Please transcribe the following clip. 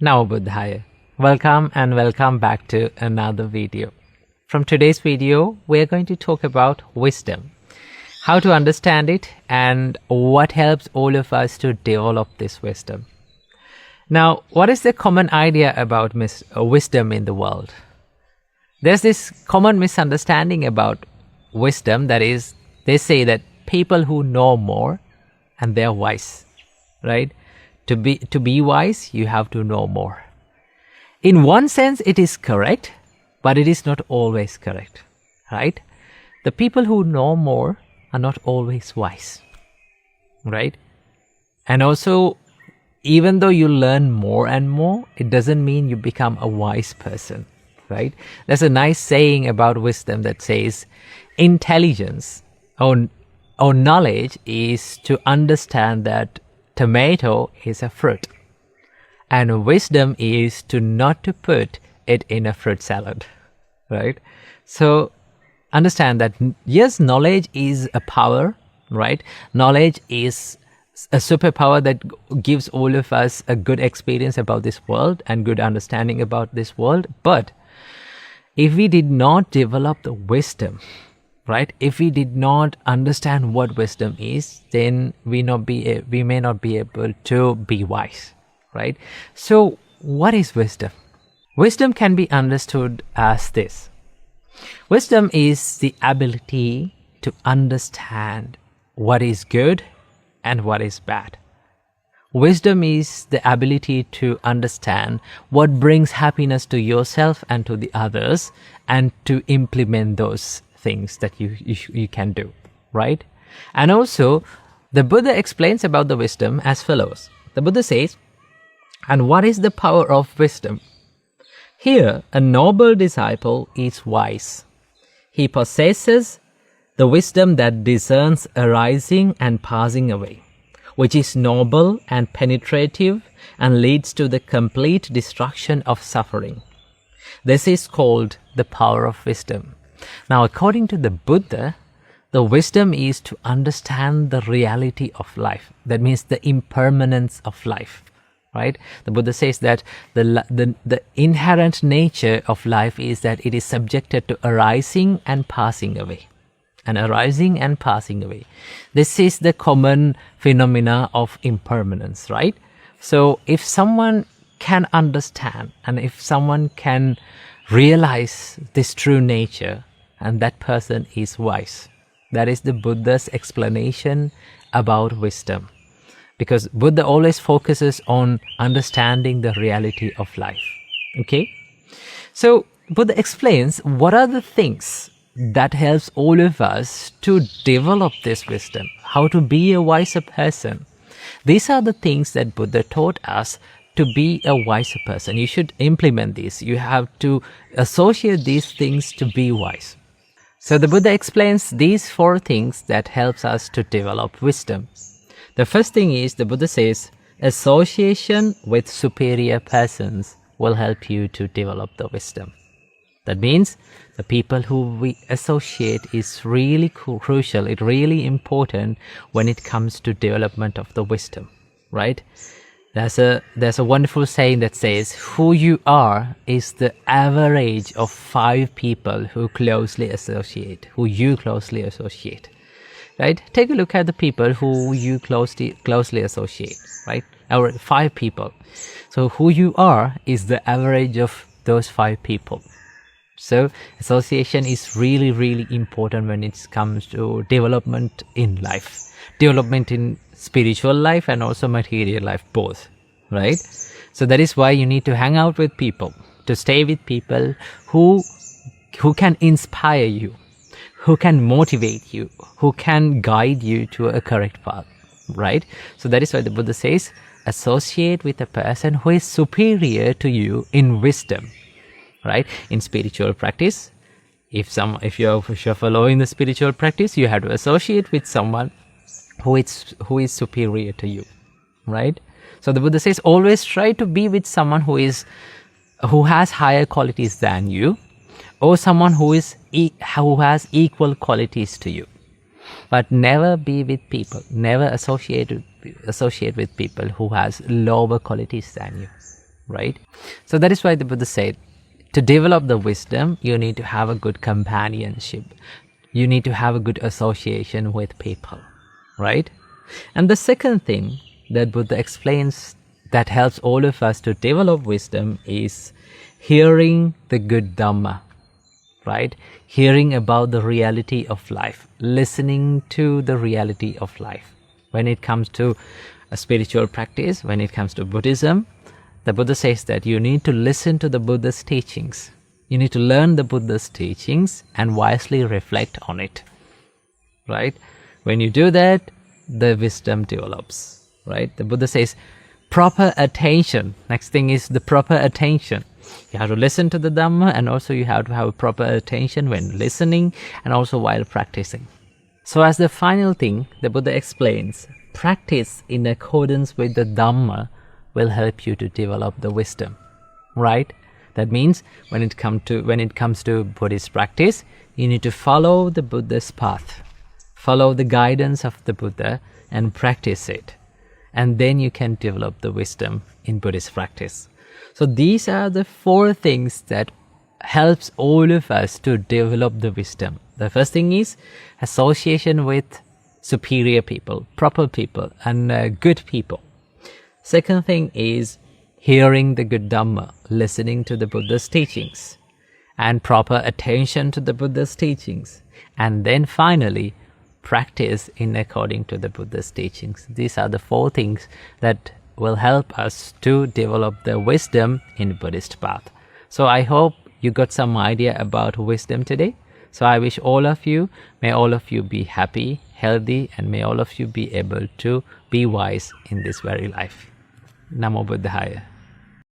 Namo Buddhaya. Welcome and welcome back to another video. From today's video, we're going to talk about wisdom, how to understand it, and what helps all of us to develop this wisdom. Now, what is the common idea about wisdom in the world? There's this common misunderstanding about wisdom, that is, they say that people who know more and they're wise, right? To be wise, you have to know more. In one sense, it is correct, but it is not always correct, right? The people who know more are not always wise, right? And also, even though you learn more and more, it doesn't mean you become a wise person, right? There's a nice saying about wisdom that says, intelligence or knowledge is to understand that tomato is a fruit, and wisdom is to not to put it in a fruit salad, right? So understand that yes, knowledge is a power, right? Knowledge is a superpower that gives all of us a good experience about this world and good understanding about this world. But if we did not develop the wisdom, right? If we did not understand what wisdom is, then we may not be able to be wise, right? So what is wisdom? Wisdom can be understood as this. Wisdom is the ability to understand what is good and what is bad. Wisdom is the ability to understand what brings happiness to yourself and to the others, and to implement those things that you can do, right? And also, the Buddha explains about the wisdom as follows. The Buddha says, and what is the power of wisdom? Here, a noble disciple is wise. He possesses the wisdom that discerns arising and passing away, which is noble and penetrative and leads to the complete destruction of suffering. This is called the power of wisdom. Now, according to the Buddha, the wisdom is to understand the reality of life. That means the impermanence of life, right? The Buddha says that the inherent nature of life is that it is subjected to arising and passing away. And arising and passing away. This is the common phenomena of impermanence, right? So if someone can understand and if someone can realize this true nature, and that person is wise. That is the Buddha's explanation about wisdom. Because Buddha always focuses on understanding the reality of life. Okay? So Buddha explains what are the things that helps all of us to develop this wisdom, how to be a wiser person. These are the things that Buddha taught us to be a wiser person. You should implement these. You have to associate these things to be wise. So the Buddha explains these 4 things that helps us to develop wisdom. The first thing is, the Buddha says, association with superior persons will help you to develop the wisdom. That means the people who we associate is really crucial. It's really important when it comes to development of the wisdom, right? There's a wonderful saying that says, who you are is the average of 5 people who you closely associate, right? Take a look at the people who you closely associate, right? Or 5 people. So who you are is the average of those 5 people. So association is really, really important when it comes to development in life, development in spiritual life and also material life, both, right? So that is why you need to hang out with people, to stay with people who can inspire you, who can motivate you, who can guide you to a correct path, right? So that is why the Buddha says, associate with a person who is superior to you in wisdom, right? In spiritual practice, if you're following the spiritual practice, you have to associate with someone who is superior to you, right? So the Buddha says, always try to be with someone who has higher qualities than you, or someone who has equal qualities to you. But never be with people, never associate with people who has lower qualities than you, right? So that is why the Buddha said, to develop the wisdom, you need to have a good companionship. You need to have a good association with people, right? And the second thing that Buddha explains that helps all of us to develop wisdom is hearing the good Dhamma, right? Hearing about the reality of life, listening to the reality of life. When it comes to a spiritual practice, when it comes to Buddhism, the Buddha says that you need to listen to the Buddha's teachings. You need to learn the Buddha's teachings and wisely reflect on it, right? When you do that, the wisdom develops, right? The Buddha says proper attention. Next thing is the proper attention. You have to listen to the Dhamma, and also you have to have proper attention when listening and also while practicing. So as the final thing, the Buddha explains, practice in accordance with the Dhamma will help you to develop the wisdom, right? That means when it comes to Buddhist practice, you need to follow the Buddha's path, follow the guidance of the Buddha and practice it. And then you can develop the wisdom in Buddhist practice. So these are the 4 things that helps all of us to develop the wisdom. The first thing is association with superior people, proper people, and good people. Second thing is hearing the good Dhamma, listening to the Buddha's teachings, and proper attention to the Buddha's teachings. And then finally, practice in according to the Buddha's teachings. These are the 4 things that will help us to develop the wisdom in Buddhist path. So I hope you got some idea about wisdom today. So I wish may all of you be happy, healthy, and may all of you be able to be wise in this very life. Namo Buddhaya.